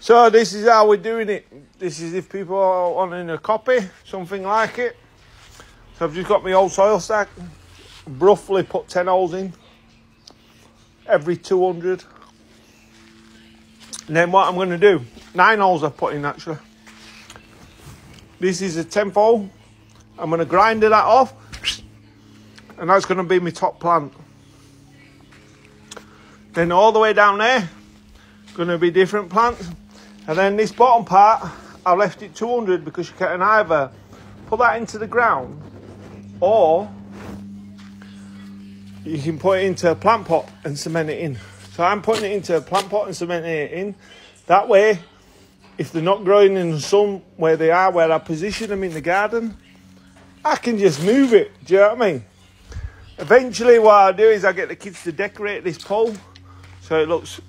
So this is how we're doing it. This is if people are wanting a copy, something like it. So I've just got my old soil stack, roughly put 10 holes in every 200. And then what I'm going to do, 9 holes I've put in actually. This is a 10th hole. I'm going to grind that off, and that's going to be my top plant. Then all the way down there, going to be different plants. And then this bottom part, I left it 200 because you can either put that into the ground or you can put it into a plant pot and cement it in. So I'm putting it into a plant pot and cementing it in. That way, if they're not growing in the sun where they are, where I position them in the garden, I can just move it. Do you know what I mean? Eventually what I do is I get the kids to decorate this pole so it looks